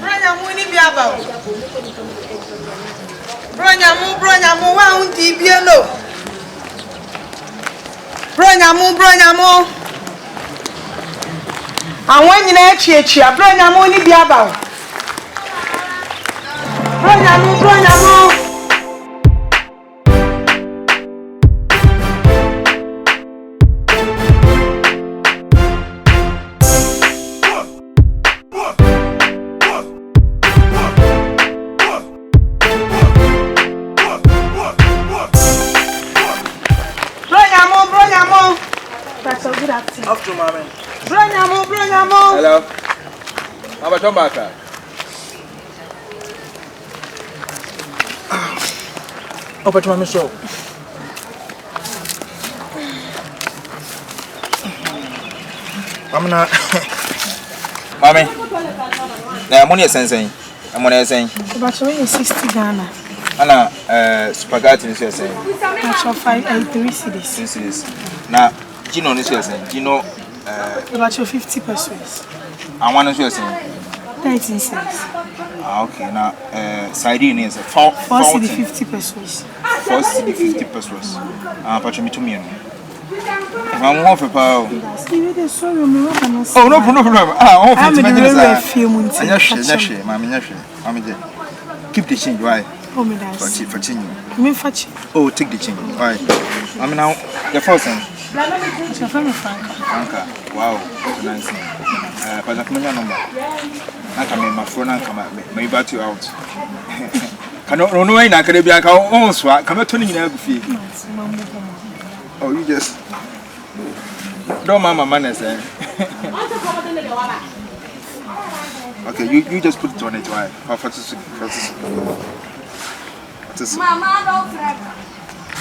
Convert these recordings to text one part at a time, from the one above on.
Bronya mu ni biaba. Bronya mu wa unti bielo. Bronya mu. Awon nyina echi bronya mu ni biaba. Bronya mu. That's a good afternoon. Up to mommy. Bronya mu. Hello. How about your back? Up to mommy show. I'm not. Mommy. Yeah, money is saying. I'm gonna say. But you 60 Ghana. Anna, spaghetti is saying. That's 3 cities. 3 cities. Now, Gino is saying. Gino. About your 50 pesos. I want to say. 19 cents. Okay, now, sardine is 4 cedi 50 pesos. 4 cedi 50 pesos. But you to me. I'm off a power. Oh, no problem. I'm in a few months. Keep the change, why? Oh, me that's for change. Me fetch. Oh, take the change, why? I'm now the first one. Franca. Wow, nice. But I've no number. I can make my phone and come at me. Maybe bat you out. Cannot run away. I can be like our own swag. Come at 20 minutes. Oh, you just don't mama manners, eh? Okay, you just put it on it, why?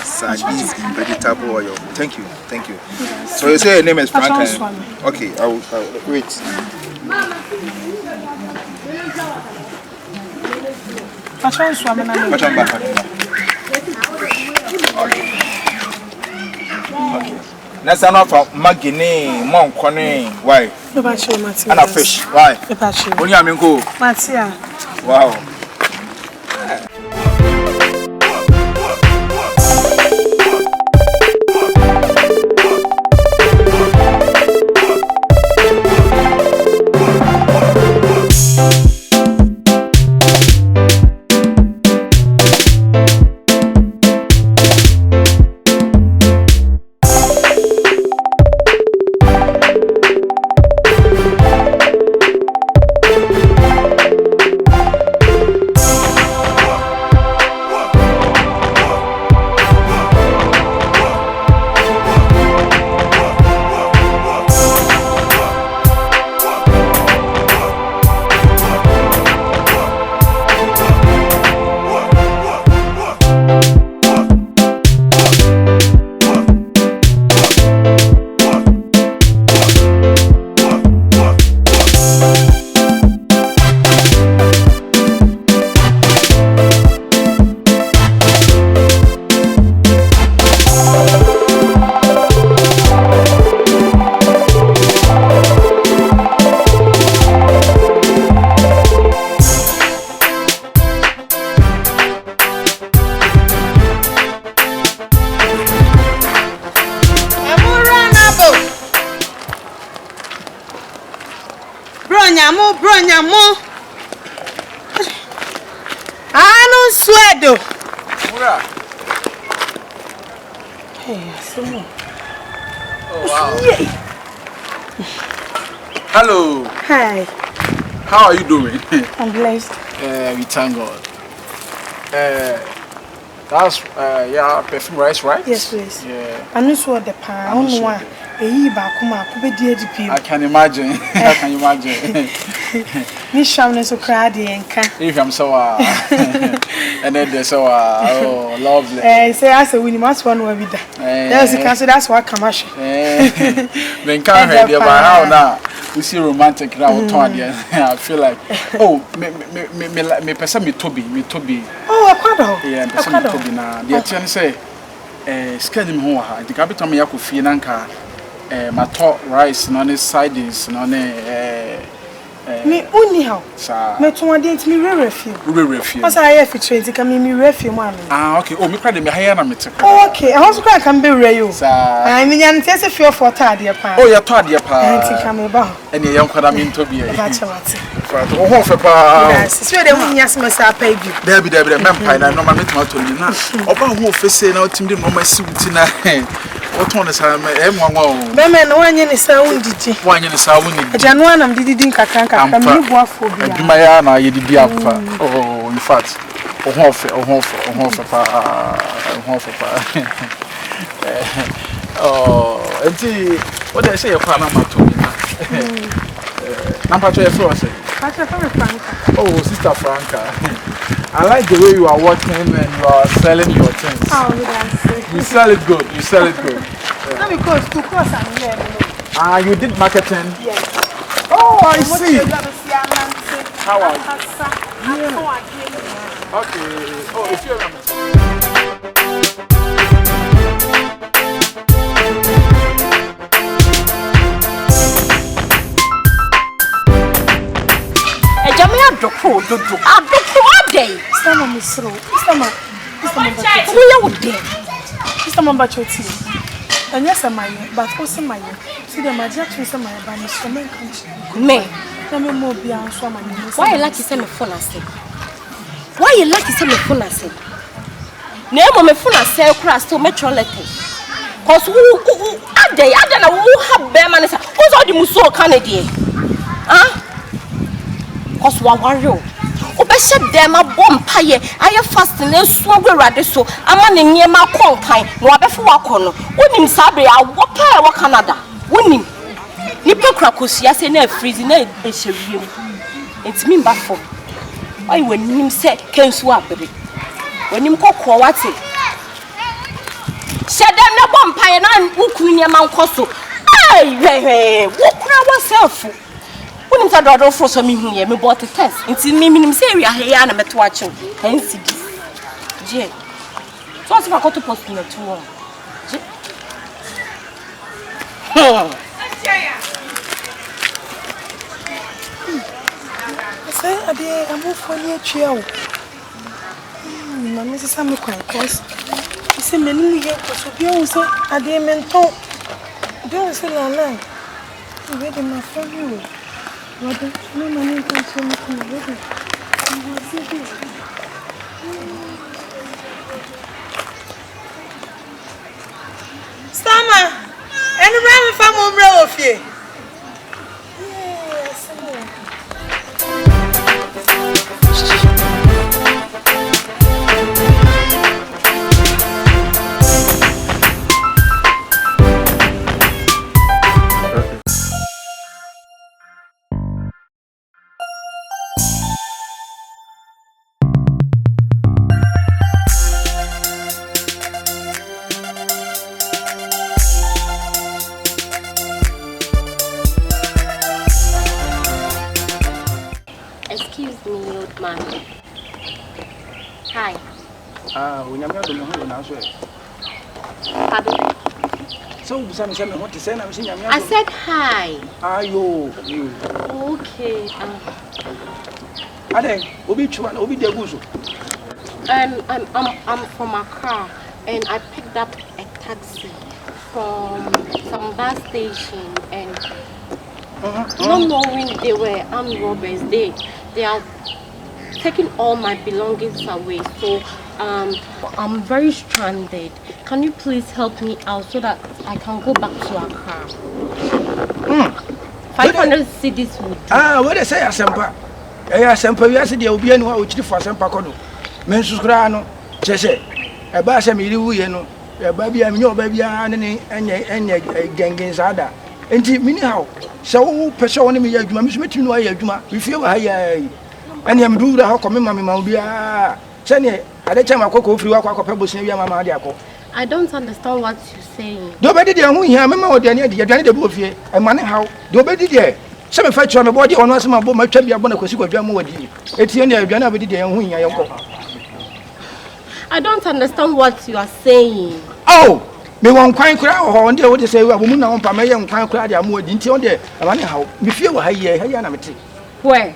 Sardines in vegetable oil. Thank you. So you say your name is Frank? Okay, I'll wait. Okay. That's enough for Magine, Monk, why? And a fish, why? When you are go, wow. Bronya mu. Anu swedo. Mura. Hey, somo. Oh wow. Hello. Hi. How are you doing? I'm blessed. We thank God. That's perfume rice, right? Yes, please. Yeah. Anu swedo the pan. I can imagine. I can imagine. If I'm so and then they're so oh lovely. Say I say we must one way with that. That's what commercial. Then can't hear you about how now we see romantic now. I feel like me person me Toby. Oh, Aquado. Yeah, person me Toby now. The attorney say schedule me home. The capital me yaku nanka. My top rice, no sardines, no Me only how. Sir. Me to one day me refuse. What's I have to train to come me refuse man. Ah okay. Oh me cry me hire na me take. Okay. I also can be real. Sir. I mean yan tese feel for tadia pa. Oh ya to adia pa. I come ba. Ene yan kwada me nto bi e. Ba chawati. Oh ho fe pa. Yes. So dey won yas me sa pa bi. There me mpa na no ma me tomato ni na. Oba ho fe say na otim de no ma si wuti na. What one is a mwanwa? Bema na wanye ni sa undidi. Wanye ni sa undidi. Janwa na mdidi nkakranka kama ni boafo bi. Adwuma ya na yedidi afa. Oh, in fact, ohofe pa. Oh, enti what dey say you kwa na mato bi na. Nampa cho e fro say. Pacha from Franca. Oh, sister Franca. I like the way you are working and you are selling your things. How would I say? You sell it good. No, because to cross I'm here. Ah, you did marketing? Yes. Oh, I see. How are you? Yeah. Okay. Oh, if you're Sama misro. Sama bachoti. And yes, am I? But also my. See the magic to some my banner. So many country. Me. Let me move beyond so many. Why you like to send me phone and say? Why you like to send me phone and say? Name of my phone and say cross to metro letter. Cause who are they? I don't know who have bear man. Who's all the muso Canadian? Huh? Cause what warrior? Obeshe dem abompaye aye fasting na suagwe rade so ama ne niema konkan na wabefo wakono wonim sabre awopa e Canada wonim nipa krakosia se na freeze na ehewiem entimi mbafo ayi wonim se kensu abere wonim kokko wate shedem na bompaye na wukunu niema nkoso ayi wukura yourself. When you are for some here, me bought a test. It's in me, area here, and I'm at watching. Hence, Jay. So, I got to post in the 2 1. Say, I move for near chill. Mamma says, I'm quite close. She said, many years, so be also a dear mentor. Don't say, I lie. Wait a minute for you. What no money can show me ready. Stama! And around from Umbrella of you. Yes, Excuse me, old man. Hi. Pardon? I said hi. Ayo. Okay. I'm from Accra and I picked up a taxi from some bus station and not knowing they were armed robbers. They are taking all my belongings away. So I'm very stranded. Can you please help me out so that I can go back to Accra? 500 cedis would do. What they say, Asempa? Asempa, you said there will be anyone which for Asempa Kono. Mensus Grano, Chese, a Bassam, you know, a baby, I'm your baby, and Gangins Ada. And meanwhile, so person me, you must know you feel high. And I'm doing the how come Mamma Mambia. Send it. At the time I cook free walk up pebbles near Mamma Diaco. I don't understand what you're saying. Nobody there who hear Mamma the both here, and money how? Nobody there. Some fight on the body on us, my boy, my champion, Bonaco, Jamodi. It's the end of Janabidi there who I don't understand what you are saying. Oh! Me won't quite cry or on the say, a woman on Pamela and can't cry their more didn't you there? And money how? We feel high, Where?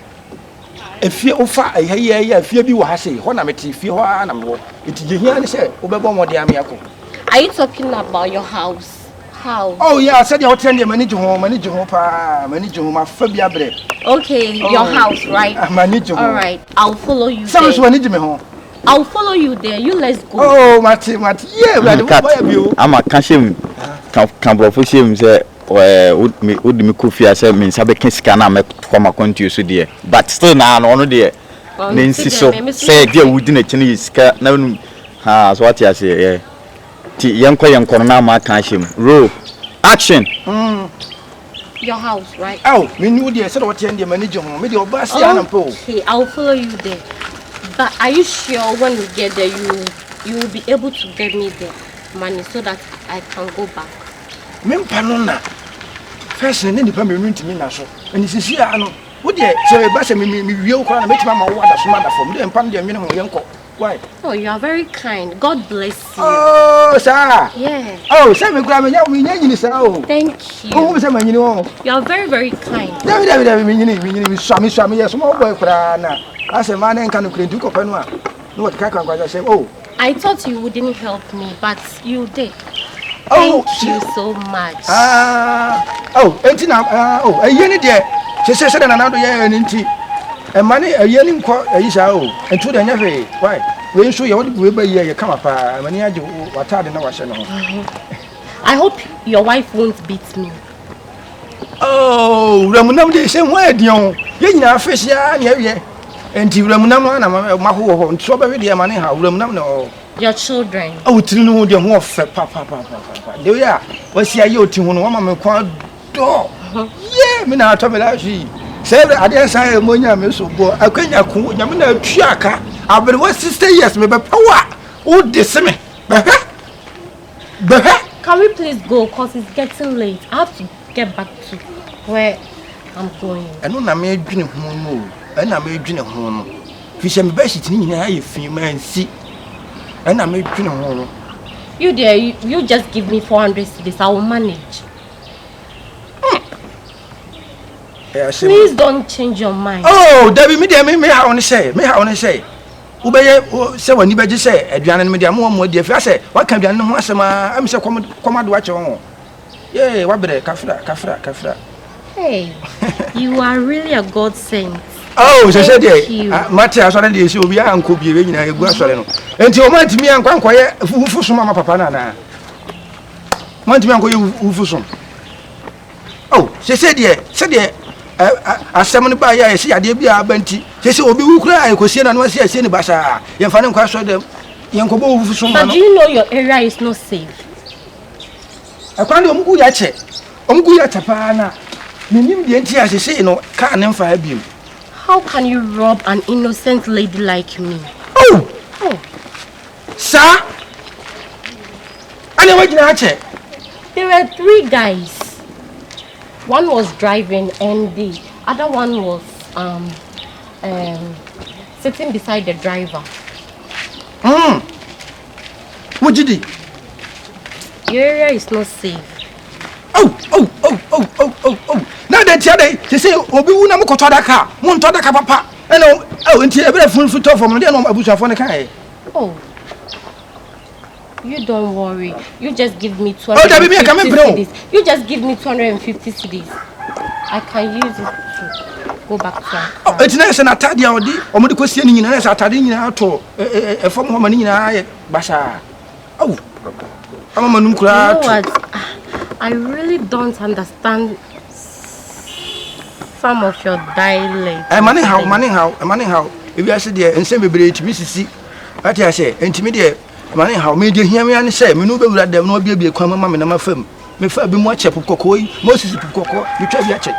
If you offer a year, if you be what say, when I'm at you are animal, it is here and say, Obama, the Amiaco. Are you talking about your house? How? Oh, yeah, I said you'll tell you manage home, my phobia bread. Okay, your house, right? Manage all right, I'll follow you. Someone's managing me home. I'll follow you there. You let's go. Oh, Mati, yeah, I'm a cashim. Can't profession say, would me coffee as a means I can scan a from a country so dear. But still now, on dear. Nancy so say, dear, we didn't Chinese cat. No, has what I say, yeah. Young corner, my cashim. Row action. Your house, right? Oh, we knew the said what the manager home with your bus. Okay, I'll follow you there. But are you sure when we get there you will be able to get me the money so that I can go back? Mempanona. First, and then the permanent to me now. And this is here. I know. Would you say a bus and me real crown and make my water smother from them, Pandia minimum uncle? Why? Oh, you are very kind. God bless you. Oh, sir. Yeah. Oh, Sammy Grammy, you know. Thank you. Oh, you know. You are very, very kind. David, Swami, a small boy for as a man and can do Copenhagen. What Kaka was I say? Oh, I thought you wouldn't help me, but you did. Oh, thank you so much. A year there. She says another year and tea. And money a yearling quite a year old, and to the never. Why? We show you what we you come up. I mean, I do what I didn't wash. I hope your wife won't beat me. Oh, Ramunam, the same way, young. You know, fish, yeah. And you Ramunam, Mahu, and strawberry, dear money, how Ramunam no. Your children. Oh, to know the more papa. There we are. What's your to one woman called door? Yeah, me now, Tommy, she said, I didn't say a monia, Miss Obo. I couldn't account Yamina Chiaka. I've been what sister, yes, maybe power. Oh, this me. Can we please go? Because it's getting late. I have to get back to where I'm going. I know I made drink home, and I made drink home. Fish and best in a female see. And I made drink home. You dear, you just give me 400 cedis. I will manage. Please don't change your mind. Oh, Debbie, me, I want to say. Ubeye, say when you better say, Adrian and Media more dear. I say, what can be no more? I'm so command watch on. Yeah, what be Kafra. Hey, you are really a godsend. Oh, she said, Matthias already will be uncle be in a good and you want me and Quanquire, who for Mama Papa. Want me uncle you who for some. Oh, she said, I summoned by I see a dear Benty. She said, Obi cry, I could see and was here seeing Bassa. You're finding question them. Young Kobo for some. But do you know your area is not safe? I can't Umguya Tapana. Minim the entire say no can't fire you. How can you rob an innocent lady like me? Oh, sir. I never check. There were 3 guys. One was driving and the other one was sitting beside the driver. What did he? Your area is not safe. Oh. Now that they say, Obi Unam Kotadaka, Montadaka Papa, and until every full foot off from the Abuja for the car. Oh, you don't worry. You just give me 250 cedis. You just give me 250 cedis. I can use it to go back to. It's nice and Atadia or medical singing as Atadina to a form of money in Basha. Oh, I'm a Manukra. You know what? I really don't understand some of your dialect. Money how. If you are there and send me to Mississippi, what I say, intimidate. Money how made you hear me and say, me no be let them no be a common mamma in my firm. Me fa be much of cocoa, most of cocoa, you try to check.